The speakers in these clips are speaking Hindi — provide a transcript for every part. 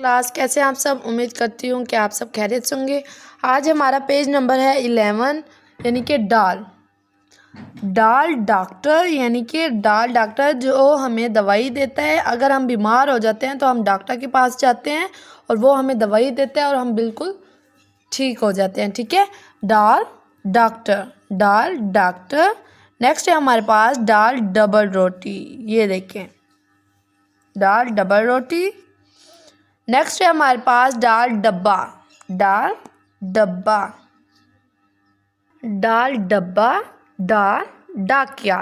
क्लास कैसे आप सब। उम्मीद करती हूँ कि आप सब खैरियत से होंगे। आज हमारा पेज नंबर है 11 यानी कि डाल डॉक्टर यानी कि डॉक्टर जो हमें दवाई देता है। अगर हम बीमार हो जाते हैं तो हम डॉक्टर के पास जाते हैं और वो हमें दवाई देता है और हम बिल्कुल ठीक हो जाते हैं। ठीक है, डॉक्टर। नेक्स्ट है हमारे पास दाल डबल रोटी। ये देखें, दाल डबल रोटी। नेक्स्ट है हमारे पास दाल डब्बा दाल डब्बा दाल डाकिया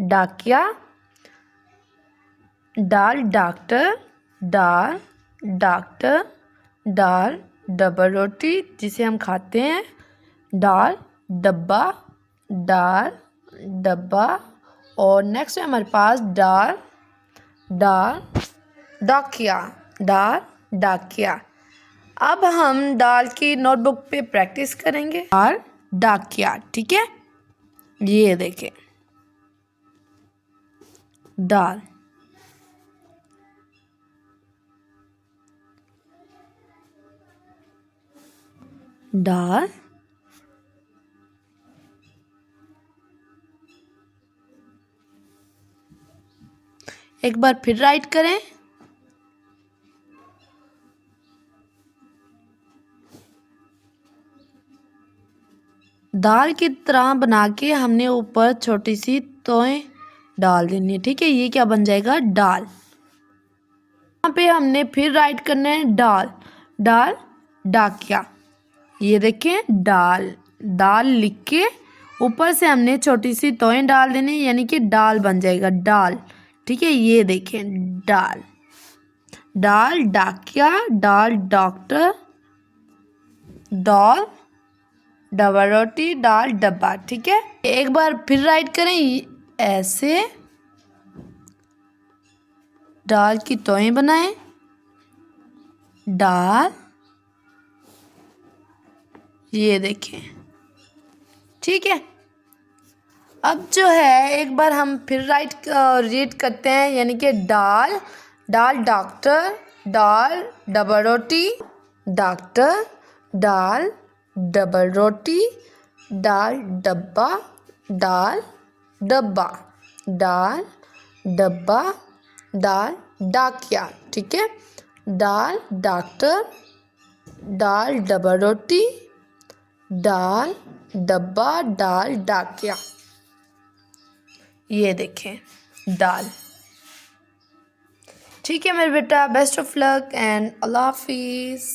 डाकिया दाल डॉक्टर दाल डबल रोटी जिसे हम खाते हैं, दाल डब्बा और नेक्स्ट है हमारे पास दाल डाकिया। अब हम दाल की नोटबुक पे प्रैक्टिस करेंगे। दाल डाकिया, ठीक है। ये देखें, दाल एक बार फिर राइट करें। दाल की तरह बना के हमने ऊपर छोटी सी तोय डाल देनी है। ठीक है, ये क्या बन जाएगा, दाल। यहाँ पे हमने फिर राइट करना है दाल डाकिया। ये देखें, दाल लिख के ऊपर से हमने छोटी सी तोय डाल देनी, यानी कि दाल बन जाएगा, दाल। ठीक है, ये देखें, दाल डाकिया, दाल डॉक्टर, दाल डबल रोटी, दाल डब्बा। ठीक है, एक बार फिर राइट करें ऐसे। दाल की तोय बनाएं, दाल, ये देखें। ठीक है, अब जो है एक बार हम फिर रीड करते हैं, यानी कि दाल डॉक्टर, दाल डबल रोटी, डॉक्टर, दाल डबल रोटी, दाल डब्बा, दाल डब्बा, दाल डब्बा, दाल डाकिया। ठीक है, दाल डॉक्टर, दाल डबल रोटी, दाल डब्बा, दाल डाकिया। ये देखें, दाल। ठीक है मेरे बेटा, बेस्ट ऑफ लक एंड अल्लाह हाफिज़।